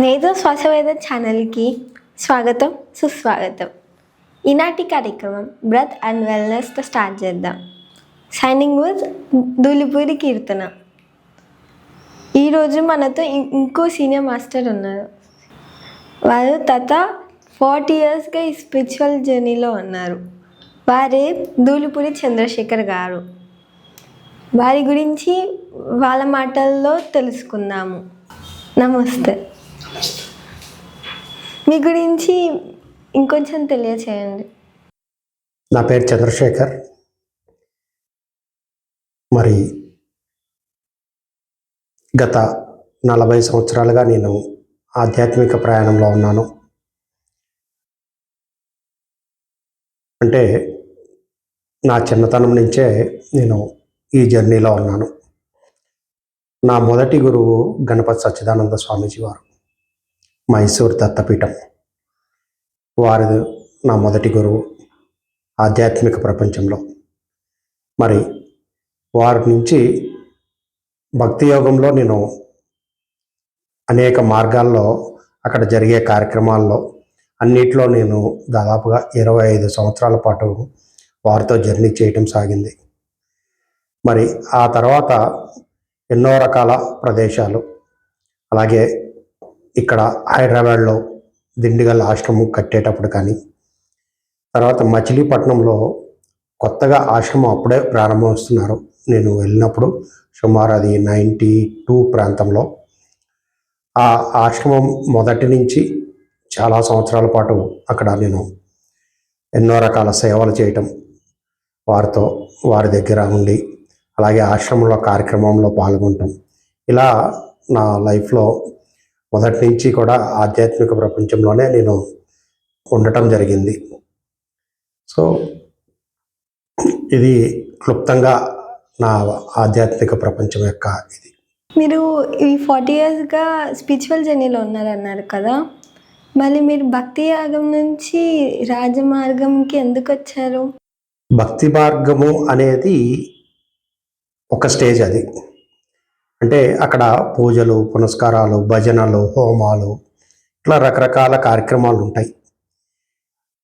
నేదో శ్వాసవేద ఛానల్కి స్వాగతం సుస్వాగతం. ఈనాటి కార్యక్రమం బ్రెత్ అండ్ వెల్నెస్తో స్టార్ట్ చేద్దాం. సైనింగ్ విత్ దూలిపూరి కీర్తన. ఈరోజు మనతో ఇంకో సీనియర్ మాస్టర్ ఉన్నారు. వారు 40 yearsగా ఈ స్పిరిచువల్ జర్నీలో ఉన్నారు. వారే దూలిపూరి చంద్రశేఖర్ గారు. వారి గురించి వాళ్ళ మాటల్లో తెలుసుకుందాము. నమస్తే. మీ గురించి ఇంకొంచెం తెలియచేయండి. నా పేరు చంద్రశేఖర్. మరి గత 40 సంవత్సరాలుగా నేను ఆధ్యాత్మిక ప్రయాణంలో ఉన్నాను. అంటే నా చిన్నతనం నుంచే నేను ఈ జర్నీలో ఉన్నాను. నా మొదటి గురువు గణపతి సచ్చిదానంద స్వామీజీ వారు, మైసూర్ దత్తపీఠం వారు నా మొదటి గురువు ఆధ్యాత్మిక ప్రపంచంలో. మరి వారి నుంచి భక్తి యోగంలో నేను అనేక మార్గాల్లో అక్కడ జరిగే కార్యక్రమాల్లో అన్నిట్లో నేను దాదాపుగా 25 సంవత్సరాల పాటు వారితో జర్నీ చేయటం సాగింది. మరి ఆ తర్వాత ఎన్నో రకాల ప్రదేశాలు, అలాగే ఇక్కడ హైదరాబాద్లో దిండిగల్ ఆశ్రమం కట్టేటప్పుడు కానీ, తర్వాత మచిలీపట్నంలో కొత్తగా ఆశ్రమం అప్పుడే ప్రారంభిస్తున్నారు. నేను వెళ్ళినప్పుడు సుమారు అది 92 ప్రాంతంలో. ఆ ఆశ్రమం మొదటి నుంచి చాలా సంవత్సరాల పాటు అక్కడ నేను ఎన్నో రకాల సేవలు చేయటం, వారితో వారి దగ్గర ఉండి, అలాగే ఆశ్రమంలో కార్యక్రమంలో పాల్గొనటం, ఇలా నా లైఫ్లో మొదటి నుంచి కూడా ఆధ్యాత్మిక ప్రపంచంలోనే నేను ఉండటం జరిగింది. సో ఇది క్లుప్తంగా నా ఆధ్యాత్మిక ప్రపంచం యొక్క ఇది. మీరు ఈ 40 yearsగా స్పిరిచువల్ జర్నీలో ఉన్నారన్నారు కదా, మళ్ళీ మీరు భక్తి యాగం నుంచి రాజమార్గంకి ఎందుకు వచ్చారు? భక్తి మార్గము అనేది ఒక స్టేజ్. అది అంటే అక్కడ పూజలు, పునస్కారాలు, భజనలు, హోమాలు, ఇట్లా రకరకాల కార్యక్రమాలు ఉంటాయి.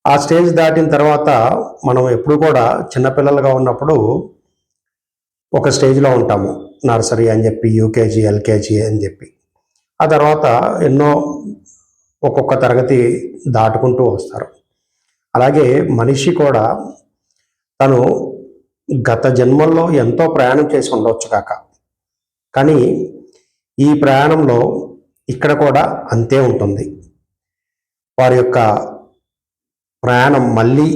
ఆ స్టేజ్ దాటిన తర్వాత మనం ఎప్పుడు కూడా చిన్నపిల్లలుగా ఉన్నప్పుడు ఒక స్టేజ్లో ఉంటాము. నర్సరీ అని చెప్పి, యూకేజీ, ఎల్కేజీ అని చెప్పి. ఆ తర్వాత ఎన్నో ఒక్కొక్క తరగతి దాటుకుంటూ వస్తారు. అలాగే మనిషి కూడా తను గత జన్మల్లో ఎంతో ప్రయాణం చేసి ఉండవచ్చు కాక, కానీ ఈ ప్రయాణంలో ఇక్కడ కూడా అంతే ఉంటుంది. వారి యొక్క ప్రయాణం మళ్ళీ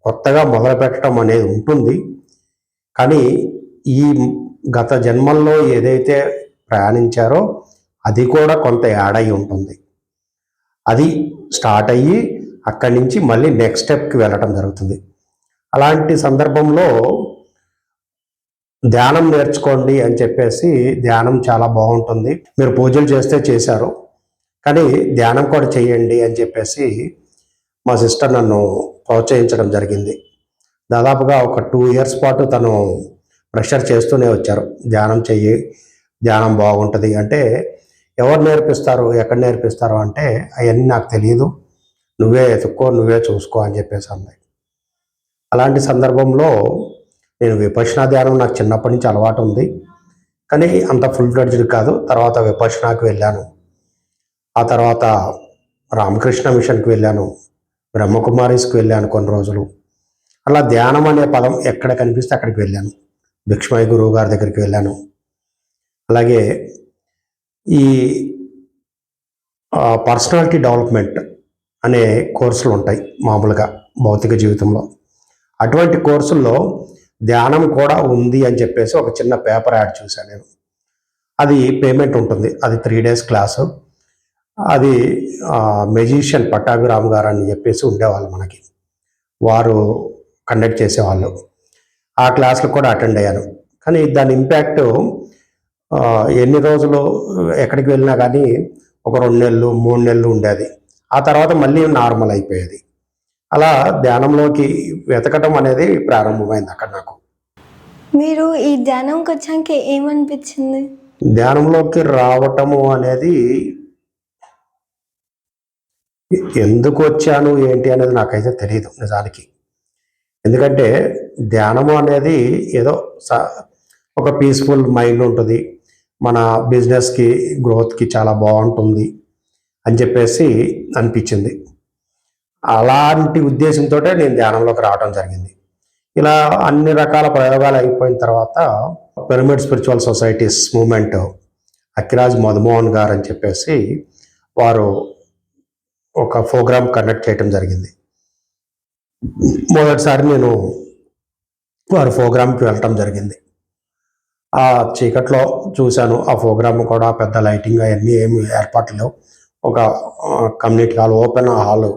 కొత్తగా మొదలుపెట్టడం అనేది ఉంటుంది. కానీ ఈ గత జన్మల్లో ఏదైతే ప్రయాణించారో అది కూడా కొంత యాడ్ అయి ఉంటుంది. అది స్టార్ట్ అయ్యి అక్కడి నుంచి మళ్ళీ నెక్స్ట్ స్టెప్కి వెళ్ళటం జరుగుతుంది. అలాంటి సందర్భంలో ధ్యానం నేర్చుకోండి అని చెప్పేసి, ధ్యానం చాలా బాగుంటుంది, మీరు పూజలు చేస్తే చేశారు కానీ ధ్యానం కూడా చేయండి అని చెప్పేసి మా సిస్టర్ నన్ను ప్రోత్సహించడం జరిగింది. దాదాపుగా ఒక 2 years పాటు తను ప్రెషర్ చేస్తూనే వచ్చారు. ధ్యానం చెయ్యి, ధ్యానం బాగుంటుంది అంటే. ఎవరు నేర్పిస్తారు, ఎక్కడ నేర్పిస్తారు అంటే, అవన్నీ నాకు తెలియదు, నువ్వే ఎత్తుక్కో, నువ్వే చూసుకో అని చెప్పేసి అంది. అలాంటి సందర్భంలో నేను విపశ్యనా ధ్యానం నాకు చిన్నప్పటి నుంచి అలవాటు ఉంది, కానీ అంత ఫుల్ ఫ్లెడ్జ్డ్ కాదు. తర్వాత విపశ్యనాకి వెళ్ళాను, ఆ తర్వాత రామకృష్ణ మిషన్కి వెళ్ళాను, బ్రహ్మకుమారీస్కి వెళ్ళాను కొన్ని రోజులు. అలా ధ్యానం అనే పదం ఎక్కడ కనిపిస్తే అక్కడికి వెళ్ళాను. భిక్షమయ్య గురువు గారి దగ్గరికి వెళ్ళాను. అలాగే ఈ పర్సనాలిటీ డెవలప్మెంట్ అనే కోర్సులు ఉంటాయి మామూలుగా భౌతిక జీవితంలో. అటువంటి కోర్సుల్లో ధ్యానం కూడా ఉంది అని చెప్పేసి ఒక చిన్న పేపర్ యాడ్ చూశాను నేను. అది పేమెంట్ ఉంటుంది, అది 3 days క్లాసు. అది మెజిషియన్ పట్టాభిరామ్ గారు అని చెప్పేసి ఉండేవాళ్ళు మనకి, వారు కండక్ట్ చేసేవాళ్ళు. ఆ క్లాస్లకు కూడా అటెండ్ అయ్యాను. కానీ దాని ఇంపాక్ట్ ఎన్ని రోజులు ఎక్కడికి వెళ్ళినా కానీ ఒక 2 నెలలు 3 నెలలు ఉండేది. ఆ తర్వాత మళ్ళీ నార్మల్ అయిపోయేది. అలా ధ్యానంలోకి వెతకటం అనేది ప్రారంభమైంది అక్కడ నాకు. మీరు ఈ ధ్యానంకి వచ్చాక ఏమనిపించింది? ధ్యానంలోకి రావటము అనేది ఎందుకు వచ్చాను ఏంటి అనేది నాకైతే తెలియదు నిజానికి. ఎందుకంటే ధ్యానము అనేది ఏదో ఒక పీస్ఫుల్ మైండ్ ఉంటుంది, మన బిజినెస్కి గ్రోత్కి చాలా బాగుంటుంది అని చెప్పేసి అనిపించింది. అలాంటి ఉద్దేశంతో నేను ధ్యానంలోకి రావడం జరిగింది. ఇలా అన్ని రకాల ప్రయోగాలు అయిపోయిన తర్వాత pyramid spiritual societies moment Akkiraj Madhumohan గారు అని చెప్పేసి వారు ఒక ప్రోగ్రామ్ కండక్ట్ చేయడం జరిగింది. మొదటిసారి నేను వారి ప్రోగ్రామ్కి వెళ్ళటం జరిగింది. ఆ చీకట్లో చూశాను. ఆ ప్రోగ్రామ్ కూడా పెద్ద లైటింగ్ అవన్నీ ఏమి ఏర్పాట్లు లేవు. ఒక community hall, open hall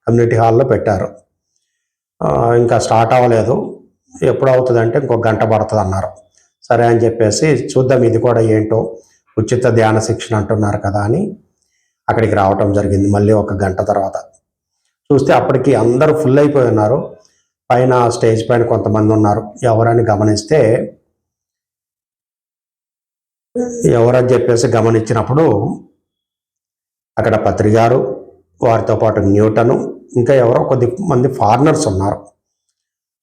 community హాల్లో పెట్టారు. ఇంకా స్టార్ట్ అవ్వలేదు. ఎప్పుడు అవుతుందంటే ఇంకొక గంట పడుతుంది అన్నారు. సరే అని చెప్పేసి చూద్దాం ఇది కూడా ఏంటో, ఉచిత ధ్యాన శిక్షణ అంటున్నారు కదా అని అక్కడికి రావటం జరిగింది. మళ్ళీ ఒక గంట తర్వాత చూస్తే అప్పటికి అందరూ ఫుల్ అయిపోయి ఉన్నారు. పైన స్టేజ్ పైన కొంతమంది ఉన్నారు. ఎవరని చెప్పేసి గమనించినప్పుడు అక్కడ పత్రి గారు, వారితో పాటు న్యూటను, ఇంకా ఎవరో కొద్దిమంది ఫారినర్స్ ఉన్నారు.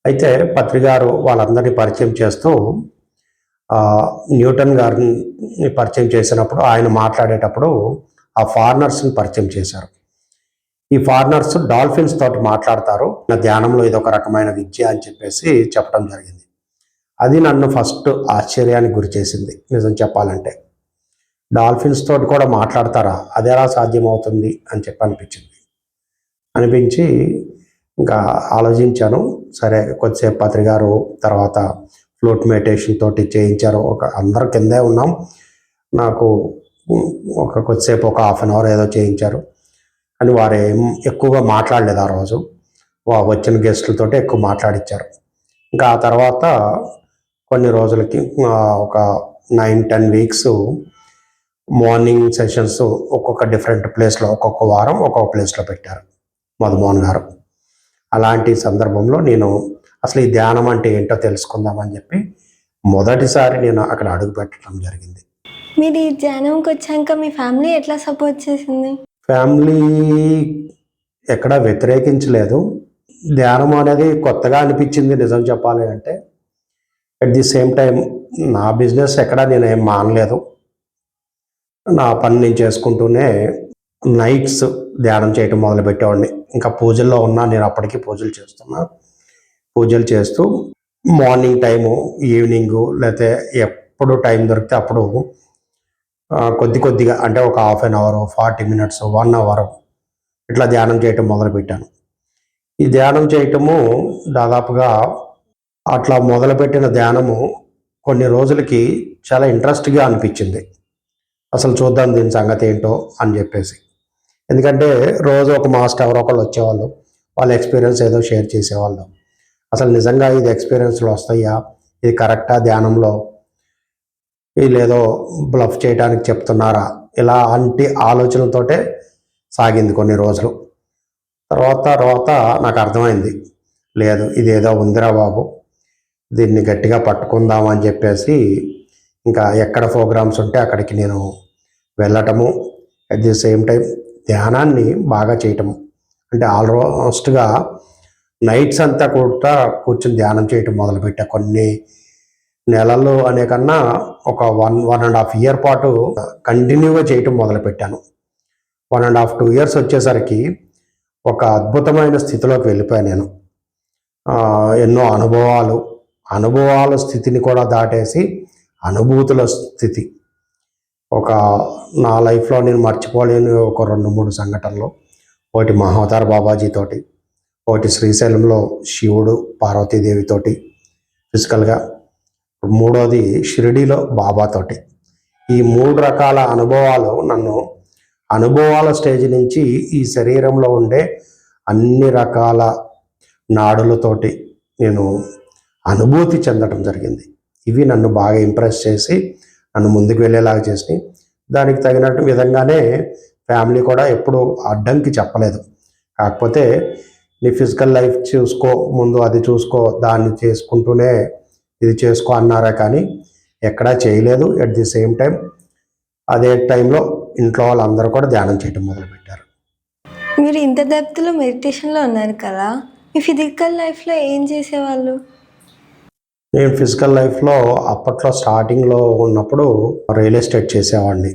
అయితే పత్రి గారు వాళ్ళందరినీ పరిచయం చేస్తూ న్యూటన్ గారిని పరిచయం చేసినప్పుడు ఆయన మాట్లాడేటప్పుడు ఆ ఫారినర్స్ని పరిచయం చేశారు. ఈ ఫారినర్స్ డాల్ఫిన్స్ తోటి మాట్లాడతారు, నా ధ్యానంలో ఇది ఒక రకమైన విద్య అని చెప్పేసి చెప్పడం జరిగింది. అది నన్ను ఫస్ట్ ఆశ్చర్యానికి గురి చేసింది. నిజం చెప్పాలంటే డాల్ఫిన్స్ తోటి కూడా మాట్లాడతారా, అది ఎలా సాధ్యమవుతుంది అని అనిపించి ఇంకా ఆలోచించాను. సరే కొద్దిసేపు పత్రి గారు తర్వాత ఫ్లూట్ మెడిటేషన్ తోటి చేయించారు. అందరు కిందే ఉన్నాం. నాకు కొద్దిసేపు ఒక హాఫ్ అన్ అవర్ ఏదో చేయించారు. కానీ వారు ఎక్కువగా మాట్లాడలేదు ఆ రోజు. వచ్చిన గెస్టులతోటి ఎక్కువ మాట్లాడించారు. ఇంకా ఆ తర్వాత కొన్ని రోజులకి ఒక 9-10 వీక్స్ మార్నింగ్ సెషన్స్ ఒక్కొక్క డిఫరెంట్ ప్లేస్లో, ఒక్కొక్క వారం ఒక్కొక్క ప్లేస్లో పెట్టారు మధుమోహన్ గారు. అలాంటి సందర్భంలో నేను అసలు ఈ ధ్యానం అంటే ఏంటో తెలుసుకుందామని చెప్పి మొదటిసారి నేను అక్కడ అడుగు పెట్టడం జరిగింది. మీరు ఈ ధ్యానంకి వచ్చాక మీ ఫ్యామిలీ ఎట్లా సపోర్ట్ చేసింది? ఫ్యామిలీ ఎక్కడా వ్యతిరేకించలేదు. ధ్యానం అనేది కొత్తగా అనిపించింది నిజం చెప్పాలి అంటే. అట్ ది సేమ్ టైం నా బిజినెస్ ఎక్కడా నేనేం మానలేదు. నా పని నేను చేసుకుంటూనే నైట్స్ ధ్యానం చేయటం మొదలుపెట్టేవాడిని. ఇంకా పూజల్లో ఉన్నా, నేను అప్పటికి పూజలు చేస్తున్నా. పూజలు చేస్తూ మార్నింగ్ టైము, ఈవినింగు, లేకపోతే ఎప్పుడు టైం దొరికితే అప్పుడు కొద్దిగా అంటే ఒక half an hour, 40 minutes, 1 hour ఇట్లా ధ్యానం చేయటం మొదలుపెట్టాను. ఈ ధ్యానం చేయటము దాదాపుగా అట్లా మొదలుపెట్టిన ధ్యానము కొన్ని రోజులకి చాలా ఇంట్రెస్ట్గా అనిపించింది. అసలు చూద్దాం దీని సంగతి ఏంటో అని చెప్పేసి. ఎందుకంటే రోజు ఒక మాస్టర్ ఎవరో ఒకళ్ళు వచ్చేవాళ్ళు, వాళ్ళ ఎక్స్పీరియన్స్ ఏదో షేర్ చేసేవాళ్ళు. అసలు నిజంగా ఇది ఎక్స్పీరియన్స్లో వస్తాయా, ఇది కరెక్టా ధ్యానంలో, వీళ్ళేదో బ్లఫ్ చేయడానికి చెప్తున్నారా, ఇలాంటి ఆలోచనలతోటే సాగింది కొన్ని రోజులు. తర్వాత నాకు అర్థమైంది, లేదు ఇదేదో ఉందిరా బాబు, దీన్ని గట్టిగా పట్టుకుందామని చెప్పేసి ఇంకా ఎక్కడ ప్రోగ్రామ్స్ ఉంటే అక్కడికి నేను వెళ్ళటము, అట్ ది సేమ్ టైం ధ్యానాన్ని బాగా చేయటము. అంటే ఆల్మోస్ట్గా నైట్స్ అంతా కూడా కూర్చొని ధ్యానం చేయటం మొదలుపెట్టా. కొన్ని నెలలు అనే కన్నా ఒక 1.5 ఇయర్ పాటు కంటిన్యూగా చేయటం మొదలుపెట్టాను. 1.5-2 ఇయర్స్ వచ్చేసరికి ఒక అద్భుతమైన స్థితిలోకి వెళ్ళిపోయాను నేను. ఎన్నో అనుభవాల స్థితిని కూడా దాటేసి అనుభూతుల స్థితి. నా లైఫ్లో నేను మర్చిపోలేని ఒక 2-3 సంఘటనలు. ఒకటి మహావతార్ బాబాజీతోటి, ఒకటి శ్రీశైలంలో శివుడు పార్వతీదేవితోటి ఫిజికల్గా, మూడోది షిరిడీలో బాబాతోటి. ఈ 3 రకాల అనుభవాలు నన్ను అనుభవాల స్టేజ్ నుంచి ఈ శరీరంలో ఉండే అన్ని రకాల నాడులతోటి నేను అనుభూతి చెందడం జరిగింది. ఇవి నన్ను బాగా ఇంప్రెస్ చేసి నన్ను ముందుకు వెళ్ళేలాగా చేసి, దానికి తగినట్టు విధంగానే ఫ్యామిలీ కూడా ఎప్పుడు అడ్డంకి చెప్పలేదు. కాకపోతే నీ ఫిజికల్ లైఫ్ చూసుకో, ముందు అది చూసుకో, దాన్ని చేసుకుంటూనే ఇది చేసుకో అన్నారా, కానీ ఎక్కడా చేయలేదు. ఎట్ ది సేమ్ టైం అదే టైంలో ఇంట్లో వాళ్ళందరూ కూడా ధ్యానం చేయడం మొదలుపెట్టారు. మీరు ఇంత డెప్త్లో మెడిటేషన్లో ఉన్నారు కదా, మీ ఫిజికల్ లైఫ్లో ఏం చేసేవాళ్ళు? నేను ఫిజికల్ లైఫ్లో అప్పట్లో స్టార్టింగ్లో ఉన్నప్పుడు రియల్ ఎస్టేట్ చేసేవాడిని.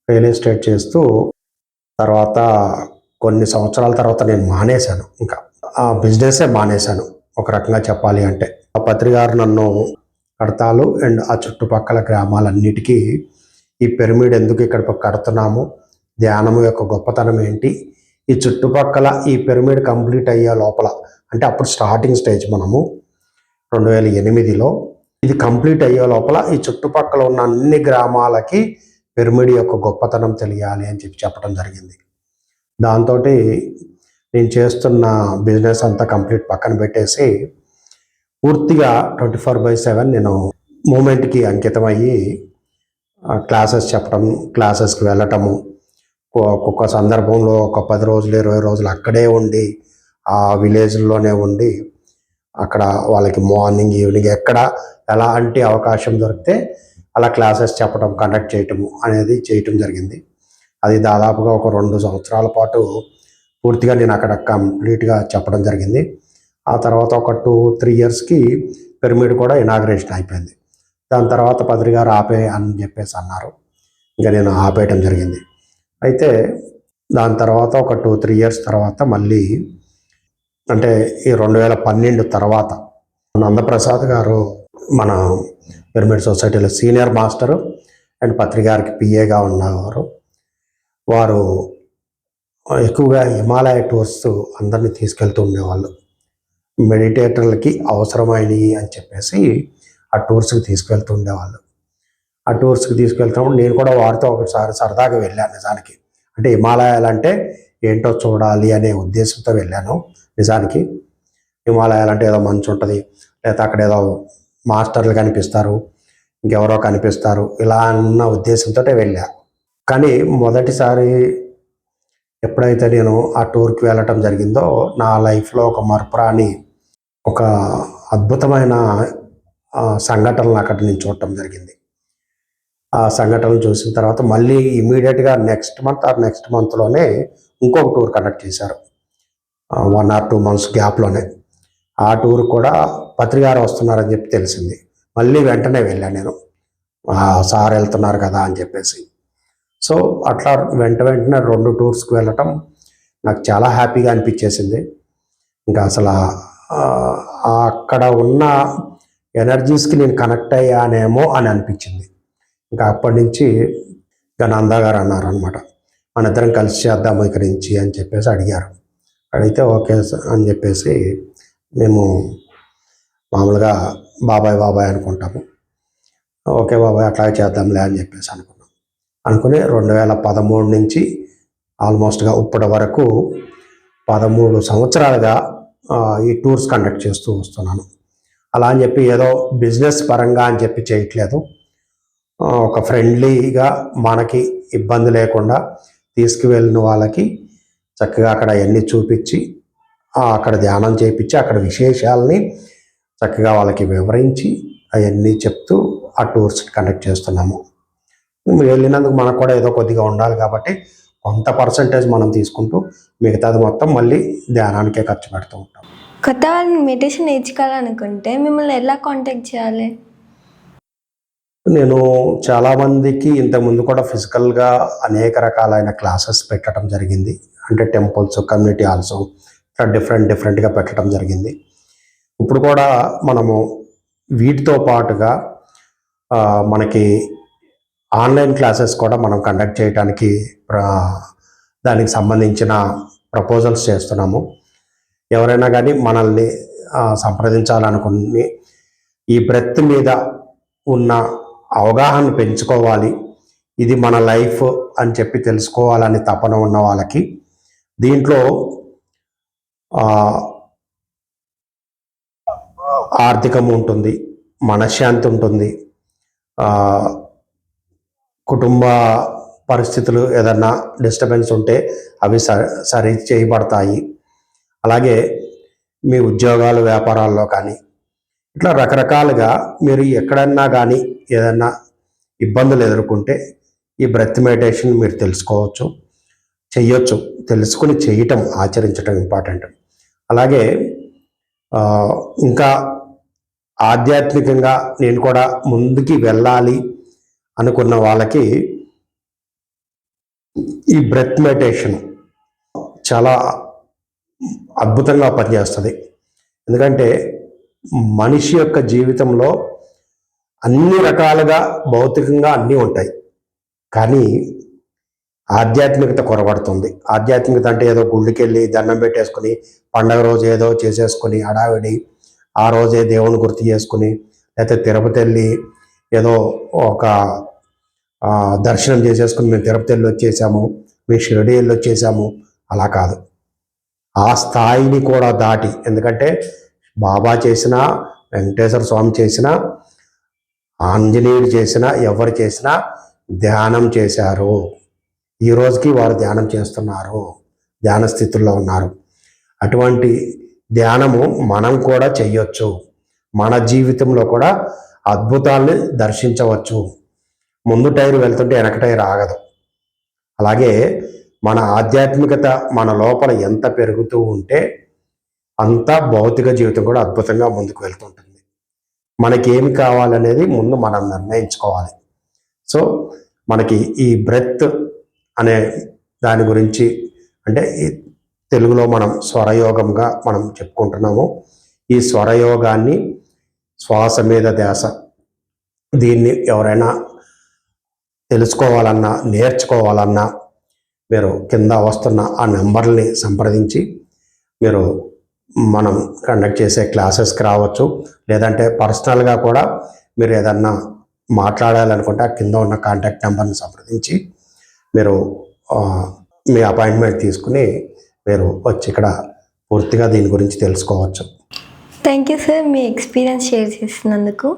రియల్ ఎస్టేట్ చేస్తూ తర్వాత కొన్ని సంవత్సరాల తర్వాత నేను మానేశాను. ఇంకా ఆ బిజినెస్సే మానేశాను ఒక రకంగా చెప్పాలి అంటే. ఆ పత్రి గారు నన్ను కడతాలు అండ్ ఆ చుట్టుపక్కల గ్రామాలన్నిటికీ ఈ పిరమిడ్ ఎందుకు ఇక్కడ కడుతున్నాము, ధ్యానము యొక్క గొప్పతనం ఏంటి, ఈ చుట్టుపక్కల ఈ పిరమిడ్ కంప్లీట్ అయ్యే లోపల, అంటే అప్పుడు స్టార్టింగ్ స్టేజ్ మనము 2008లో ఇది కంప్లీట్ అయ్యే లోపల ఈ చుట్టుపక్కల ఉన్న అన్ని గ్రామాలకి పిరమిడ్ యొక్క గొప్పతనం తెలియాలి అని చెప్పడం జరిగింది. దాంతో నేను చేస్తున్న బిజినెస్ అంతా కంప్లీట్ పక్కన పెట్టేసి పూర్తిగా 24/7 నేను మూమెంట్కి అంకితమయ్యి క్లాసెస్ చెప్పడం, క్లాసెస్కి వెళ్ళటము, ఒక్కొక్క సందర్భంలో ఒక 10 రోజులు 20 రోజులు అక్కడే ఉండి ఆ విలేజ్లోనే ఉండి అక్కడ వాళ్ళకి మార్నింగ్ ఈవినింగ్ ఎక్కడ ఎలాంటి అవకాశం దొరికితే అలా క్లాసెస్ చెప్పడం, కండక్ట్ చేయటము అనేది చేయటం జరిగింది. అది దాదాపుగా ఒక 2 సంవత్సరాల పాటు పూర్తిగా నేను అక్కడ కంప్లీట్గా చెప్పడం జరిగింది. ఆ తర్వాత ఒక 2-3 ఇయర్స్కి పిరమిడ్ కూడా ఇనాగ్రేషన్ అయిపోయింది. దాని తర్వాత పత్రి గారు ఆపే అని చెప్పేసి అన్నారు. ఇంకా నేను ఆపేయటం జరిగింది. అయితే దాని తర్వాత ఒక 2-3 ఇయర్స్ తర్వాత మళ్ళీ, అంటే ఈ 2012 తర్వాత నందప్రసాద్ గారు మన పిరమిడ్ సొసైటీలో సీనియర్ మాస్టరు అండ్ పత్రి గారికి పిఏగా ఉన్నవారు. వారు ఎక్కువగా హిమాలయ టూర్స్ అందరినీ తీసుకెళ్తూ ఉండేవాళ్ళు. మెడిటేటర్లకి అవసరమైనవి అని చెప్పేసి ఆ టూర్స్కి తీసుకెళ్తూ ఉండేవాళ్ళు. ఆ టూర్స్కి తీసుకెళ్తాము. నేను కూడా వారితో ఒకసారి సరదాగా వెళ్ళాను నిజానికి. అంటే హిమాలయాలు అంటే ఏంటో చూడాలి అనే ఉద్దేశంతో వెళ్ళాను. నిజానికి హిమాలయాలు అంటే ఏదో మంచు ఉంటుంది, లేదా అక్కడ ఏదో మాస్టర్లు కనిపిస్తారు, ఇంకెవరో కనిపిస్తారు, ఇలా అన్న ఉద్దేశంతో వెళ్ళా. కానీ మొదటిసారి ఎప్పుడైతే నేను ఆ టూర్కి వెళ్ళటం జరిగిందో నా లైఫ్లో ఒక మరపురాని, ఒక అద్భుతమైన సంఘటనలు అక్కడ నేను చూడటం జరిగింది. ఆ సంఘటనలు చూసిన తర్వాత మళ్ళీ ఇమీడియట్గా నెక్స్ట్ మంత్లోనే ఇంకొక టూర్ కండక్ట్ చేశారు. 1 or 2 months గ్యాప్లోనే. ఆ టూర్ కూడా పత్రి గారు వస్తున్నారని చెప్పి తెలిసింది. మళ్ళీ వెంటనే వెళ్ళాను నేను, సార్ వెళ్తున్నారు కదా అని చెప్పేసి. సో అట్లా వెంటనే 2 టూర్స్కి వెళ్ళటం నాకు చాలా హ్యాపీగా అనిపించేసింది. ఇంకా అసలు అక్కడ ఉన్న ఎనర్జీస్కి నేను కనెక్ట్ అయ్యానేమో అని అనిపించింది. ఇంకా అప్పటి నుంచి ఇంకా నందా గారు అన్నారు అనమాట, మన ఇద్దరం కలిసి చేద్దాము ఇక్కడి నుంచి అని చెప్పేసి అడిగారు. అడిగితే ఓకే అని చెప్పేసి మేము మామూలుగా బాబాయ్ అనుకుంటాము. ఓకే బాబాయ్ అట్లాగే చేద్దాంలే అని చెప్పేసి అనుకుని 2013 నుంచి ఆల్మోస్ట్గా ఇప్పటి వరకు 13 సంవత్సరాలుగా ఈ టూర్స్ కండక్ట్ చేస్తూ వస్తున్నాను. అలా అని చెప్పి ఏదో బిజినెస్ పరంగా అని చెప్పి చేయట్లేదు. ఒక ఫ్రెండ్లీగా మనకి ఇబ్బంది లేకుండా తీసుకువెళ్ళిన వాళ్ళకి చక్కగా అక్కడ అవన్నీ చూపించి, అక్కడ ధ్యానం చేయించి, అక్కడ విశేషాలని చక్కగా వాళ్ళకి వివరించి అవన్నీ చెప్తూ ఆ టూర్స్ కండక్ట్ చేస్తున్నాము. వెళ్ళినందుకు మనకు కూడా ఏదో కొద్దిగా ఉండాలి కాబట్టి కొంత పర్సంటేజ్ మనం తీసుకుంటూ మిగతాది మొత్తం మళ్ళీ ధ్యానానికే ఖర్చు పెడుతూ ఉంటాం. కొత్త వాళ్ళని మెడిటేషన్ నేర్చుకోవాలనుకుంటే మిమ్మల్ని ఎలా కాంటాక్ట్ చేయాలి? నేను చాలామందికి ఇంతకుముందు కూడా ఫిజికల్గా అనేక రకాలైన క్లాసెస్ పెట్టడం జరిగింది. అంటే టెంపుల్స్, కమ్యూనిటీ హాల్స్ డిఫరెంట్గా పెట్టడం జరిగింది. ఇప్పుడు కూడా మనము వీటితో పాటుగా మనకి ఆన్లైన్ క్లాసెస్ కూడా మనం కండక్ట్ చేయడానికి దానికి సంబంధించిన ప్రపోజల్స్ చేస్తున్నాము. ఎవరైనా కానీ మనల్ని సంప్రదించాలనుకుని ఈ బ్రెత్ మీద ఉన్న అవగాహన పెంచుకోవాలి, ఇది మన లైఫ్ అని చెప్పి తెలుసుకోవాలని తపన ఉన్న వాళ్ళకి దీంట్లో ఆర్థికం ఉంటుంది, మనశ్శాంతి ఉంటుంది, కుటుంబ పరిస్థితులు ఏదన్నా డిస్టర్బెన్స్ ఉంటే అవి సరి చేయబడతాయి. అలాగే మీ ఉద్యోగాలు, వ్యాపారాల్లో కానీ ఇట్లా రకరకాలుగా మీరు ఎక్కడన్నా కానీ ఏదన్నా ఇబ్బందులు ఎదుర్కొంటే ఈ బ్రెత్ మెడిటేషన్ మీరు తెలుసుకోవచ్చు. చెయ్యొచ్చు. తెలుసుకుని చేయటం, ఆచరించటం ఇంపార్టెంట్. అలాగే ఇంకా ఆధ్యాత్మికంగా నేను కూడా ముందుకి వెళ్ళాలి అనుకున్న వాళ్ళకి ఈ బ్రెత్ మెడిటేషన్ చాలా అద్భుతంగా పనిచేస్తుంది. ఎందుకంటే మనిషి యొక్క జీవితంలో అన్ని రకాలుగా భౌతికంగా అన్నీ ఉంటాయి, కానీ ఆధ్యాత్మికత కొరబడుతుంది. ఆధ్యాత్మికత అంటే ఏదో గుళ్ళకి వెళ్ళి దండం పెట్టేసుకుని పండగ రోజు ఏదో చేసేసుకుని హడావిడి, ఆ రోజే దేవుని గుర్తు చేసుకుని, లేకపోతే తిరుపతి వెళ్ళి ఏదో ఒక దర్శనం చేసేసుకుని మేము తిరుపతి వెళ్ళి వచ్చేసాము, మేము షిరిడి వెళ్ళి వచ్చేసాము, అలా కాదు. ఆ స్థాయిని కూడా దాటి, ఎందుకంటే బాబా చేసినా, వెంకటేశ్వర స్వామి చేసినా, ఆంజనేయుడు చేసినా, ఎవరు చేసినా ధ్యానం చేశారు. ఈ రోజుకి వారు ధ్యానం చేస్తున్నారు, ధ్యాన స్థితుల్లో ఉన్నారు. అటువంటి ధ్యానము మనం కూడా చెయ్యొచ్చు. మన జీవితంలో కూడా అద్భుతాల్ని దర్శించవచ్చు. ముందు టైర్ వెళ్తుంటే వెనక టైర్ ఆగదు. అలాగే మన ఆధ్యాత్మికత మన లోపల ఎంత పెరుగుతూ ఉంటే అంత భౌతిక జీవితం కూడా అద్భుతంగా ముందుకు వెళ్తుంటుంది. మనకేమి కావాలనేది ముందు మనం నిర్ణయించుకోవాలి. సో మనకి ఈ బ్రెత్ అనే దాని గురించి, అంటే తెలుగులో మనం స్వరయోగంగా మనం చెప్పుకుంటున్నాము. ఈ స్వరయోగాన్ని, శ్వాస మీద ధ్యాస, దీన్ని ఎవరైనా తెలుసుకోవాలన్నా, నేర్చుకోవాలన్నా మీరు కింద వస్తున్న ఆ నెంబర్ని సంప్రదించి మీరు మనం కండక్ట్ చేసే క్లాసెస్కి రావచ్చు. లేదంటే పర్సనల్గా కూడా మీరు ఏదన్నా మాట్లాడాలనుకుంటే ఆ కింద ఉన్న కాంటాక్ట్ నెంబర్ని సంప్రదించి మీరు మీ అపాయింట్మెంట్ తీసుకుని మీరు వచ్చి ఇక్కడ పూర్తిగా దీని గురించి తెలుసుకోవచ్చు. Thank you sir, me experience share చేసినందుకు.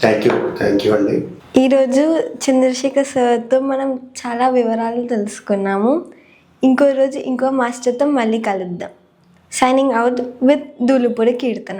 థ్యాంక్ యూ అండి. ఈరోజు చంద్రశేఖర్ సార్తో మనం చాలా వివరాలు తెలుసుకున్నాము. ఇంకో రోజు ఇంకో మాస్టర్తో మళ్ళీ కలుద్దాం. Signing out with Dulupudi Keerthana.